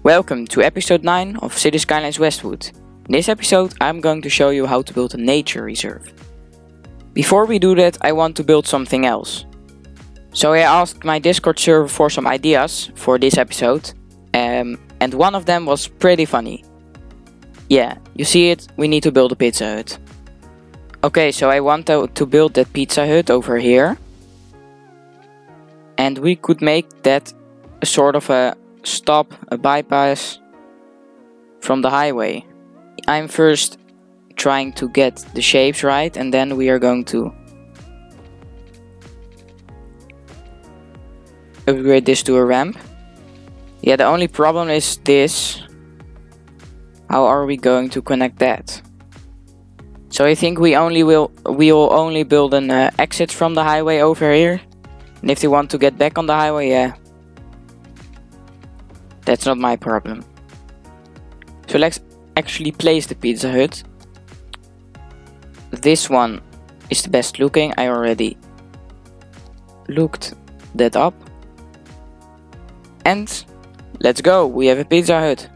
Welcome to episode 9 of City Skylines Westwood. In this episode I'm going to show you how to build a nature reserve. Before we do that, I want to build something else. So I asked my Discord server for some ideas for this episode, and one of them was pretty funny. Yeah, you see it, we need to build a pizza hut. Okay, so I want to build that pizza hut over here. And we could make that a sort of a stop, a bypass from the highway. I'm first trying to get the shapes right, and then we are going to upgrade this to a ramp. Yeah, the only problem is this. How are we going to connect that? So I think we will only build an exit from the highway over here. And if they want to get back on the highway, yeah, that's not my problem. So let's actually place the pizza hut. This one is the best looking. I already looked that up. And let's go. We have a pizza hut.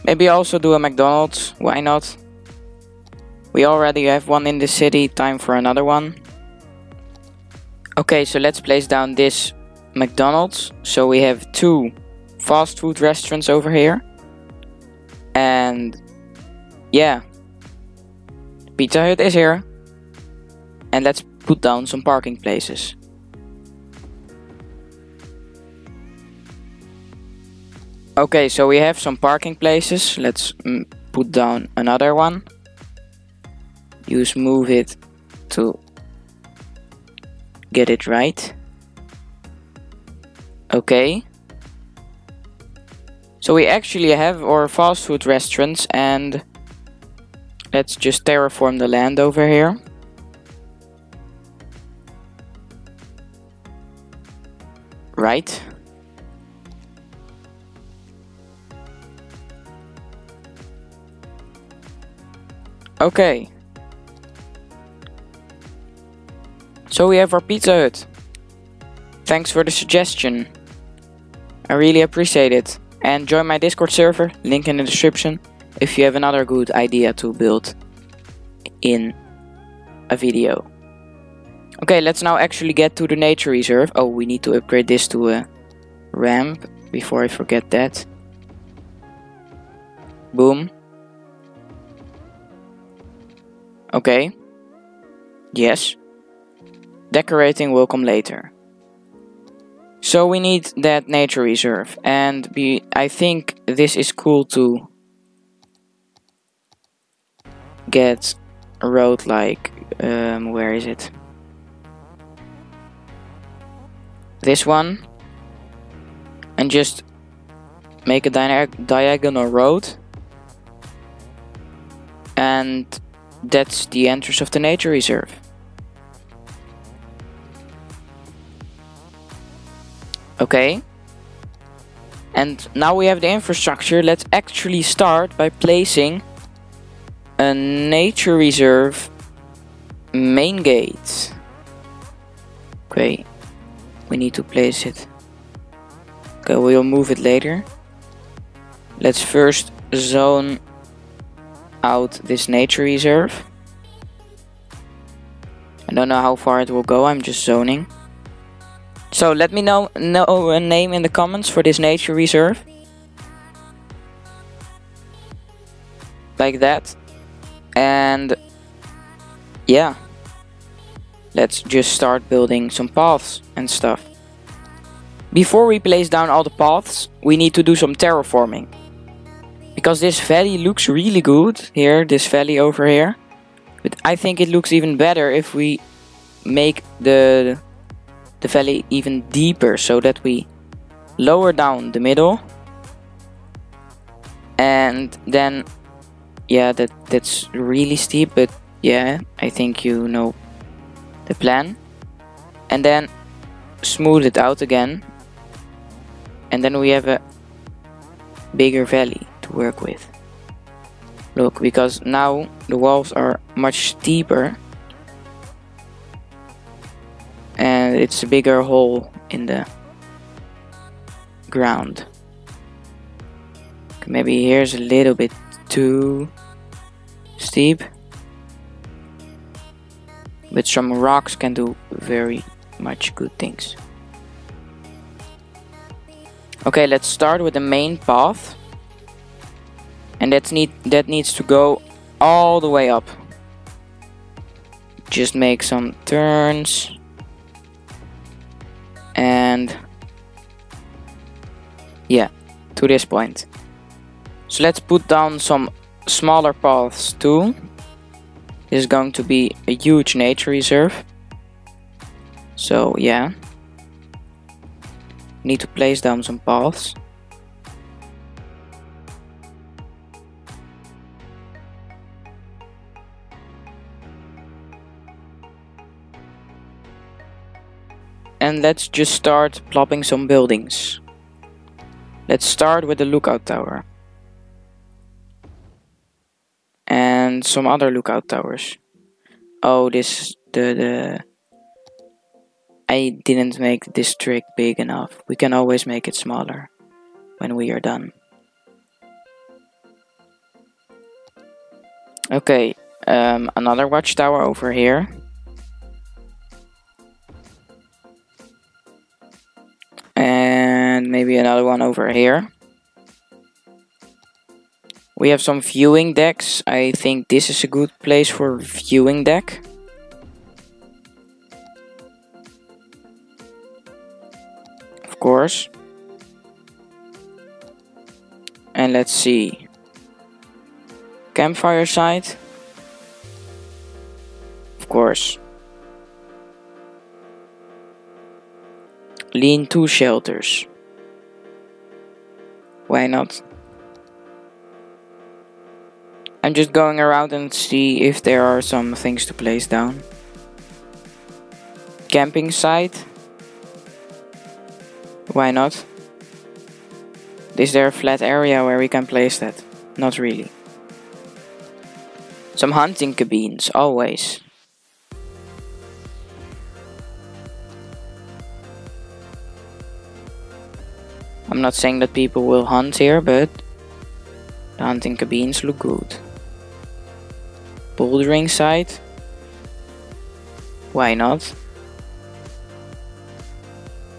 Maybe also do a McDonald's. Why not? We already have one in the city. Time for another one. Okay, so let's place down this McDonald's. So we have 2 fast food restaurants over here. And yeah, Pizza Hut is here. And let's put down some parking places. Okay, so we have some parking places. Let's put down another one. Use move it to get it right. Okay. So we actually have our fast food restaurants, and let's just terraform the land over here. Right. Okay. So we have our pizza hut. Thanks for the suggestion. I really appreciate it. And join my Discord server, link in the description, if you have another good idea to build in a video. Okay, let's now actually get to the nature reserve. Oh, we need to upgrade this to a ramp before I forget that. Boom. Okay. Yes. Decorating will come later. So we need that nature reserve, and I think this is cool to get a road like, where is it? This one. And just make a diagonal road. And that's the entrance of the nature reserve. Okay, and now we have the infrastructure. Let's actually start by placing a nature reserve main gate. Okay, we need to place it. Okay, we'll move it later. Let's first zone out this nature reserve. I don't know how far it will go, I'm just zoning. So let me know a name in the comments for this nature reserve. Like that. And yeah, let's just start building some paths and stuff. Before we place down all the paths, we need to do some terraforming. Because this valley looks really good here, this valley over here. But I think it looks even better if we make the valley even deeper, so that we lower down the middle, and then yeah, that's really steep, but yeah, I think you know the plan. And then smooth it out again, and then we have a bigger valley to work with. Look, because now the walls are much steeper and it's a bigger hole in the ground. Maybe here's a little bit too steep. But some rocks can do very much good things. Okay, let's start with the main path. And that needs to go all the way up. Just make some turns. And yeah, to this point. So let's put down some smaller paths too. This is going to be a huge nature reserve. So yeah. Need to place down some paths. And let's just start plopping some buildings. Let's start with the lookout tower. And some other lookout towers. Oh, this I didn't make this trick big enough. We can always make it smaller when we are done. Okay, another watchtower over here. And maybe another one over here. We have some viewing decks. I think this is a good place for viewing deck. Of course. And let's see. Campfire site. Of course. Lean-to shelters. Why not? I'm just going around and see if there are some things to place down. Camping site. Why not? Is there a flat area where we can place that? Not really. Some hunting cabins, always. I'm not saying that people will hunt here, but the hunting cabins look good. Bouldering site. Why not?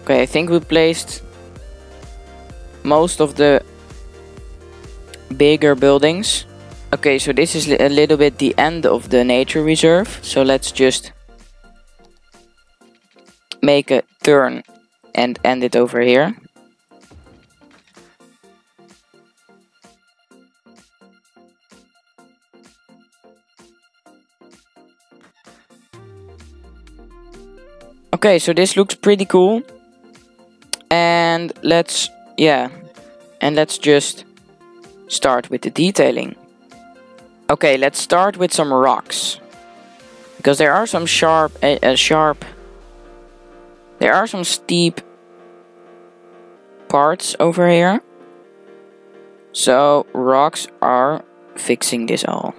Okay, I think we placed most of the bigger buildings. Okay, so this is a little bit the end of the nature reserve. So let's just make a turn and end it over here. Okay, so this looks pretty cool. And let's just start with the detailing. Okay, let's start with some rocks. Because there are some there are some steep parts over here. So rocks are fixing this all.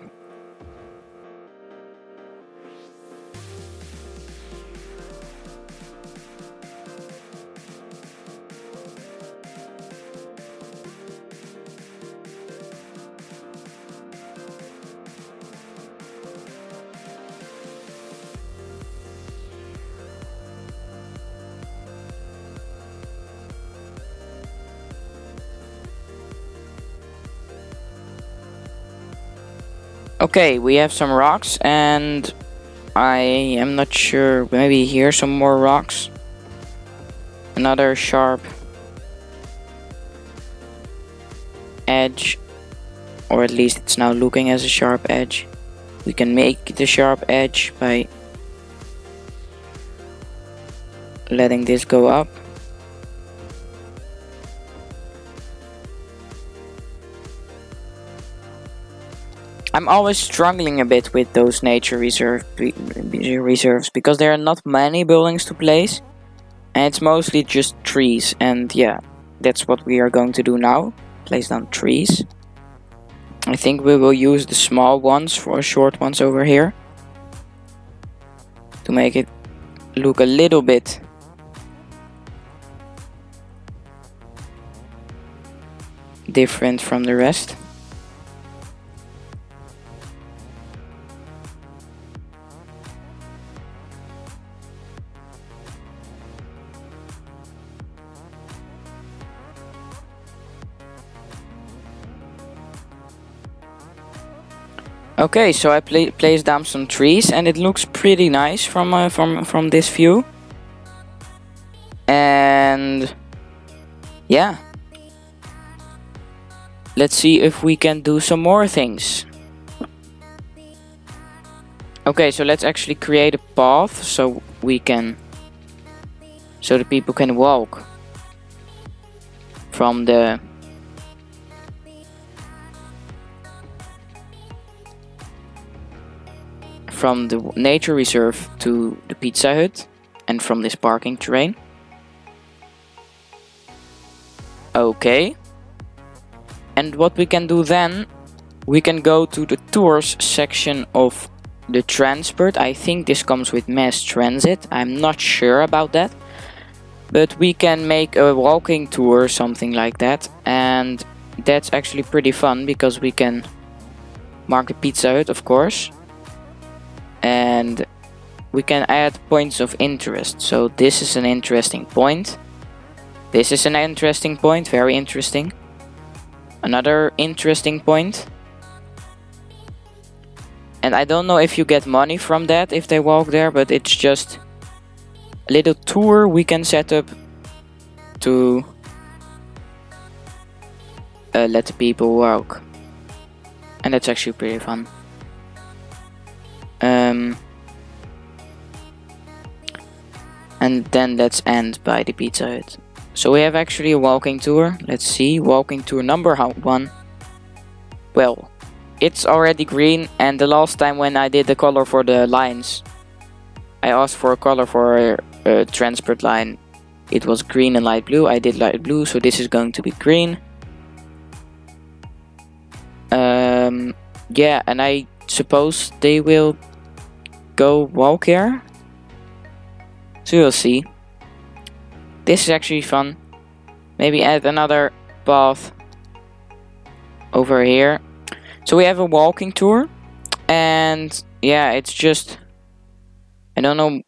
Okay, we have some rocks and I am not sure, maybe here some more rocks. Another sharp edge, or at least it's now looking as a sharp edge. We can make the sharp edge by letting this go up. I'm always struggling a bit with those nature reserves because there are not many buildings to place and it's mostly just trees, and yeah, that's what we are going to do now, place down trees. I think we will use the small ones for short ones over here to make it look a little bit different from the rest. Okay, so I placed down some trees, and it looks pretty nice from this view. And yeah, let's see if we can do some more things. Okay, so let's actually create a path so the people can walk from the nature reserve to the Pizza Hut, and from this parking terrain. Okay. And what we can do then, we can go to the tours section of the transport. I think this comes with mass transit. I'm not sure about that. But we can make a walking tour or something like that. And that's actually pretty fun because we can mark the Pizza Hut, of course. And we can add points of interest. So this is an interesting point. This is an interesting point, very interesting. Another interesting point. And I don't know if you get money from that if they walk there, but it's just a little tour we can set up to let the people walk. And that's actually pretty fun. And then let's end by the Pizza Hut. So we have actually a walking tour. Let's see, walking tour number 1. Well, it's already green, and the last time when I did the color for the lines, I asked for a color for a transport line. It was green and light blue. I did light blue, so this is going to be green. Yeah, and I suppose they will go walk here. So we'll see. This is actually fun. Maybe add another path over here. So we have a walking tour. And yeah, it's just, I don't know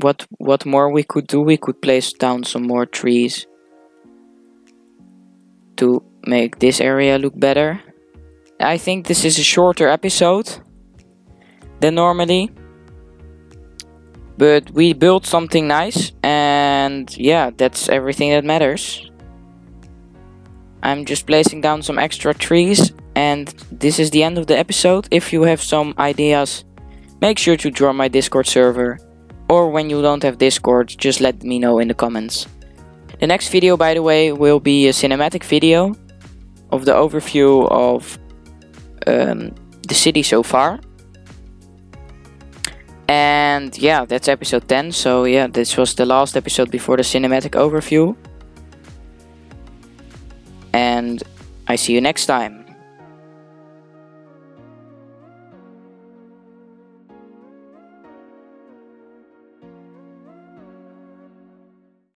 what more we could do. We could place down some more trees to make this area look better. I think this is a shorter episode than normally. But we built something nice, and yeah, that's everything that matters. I'm just placing down some extra trees, and this is the end of the episode. If you have some ideas, make sure to join my Discord server. Or when you don't have Discord, just let me know in the comments. The next video, by the way, will be a cinematic video of the overview of the city so far. And yeah, that's episode 10. So yeah, this was the last episode before the cinematic overview. And I see you next time.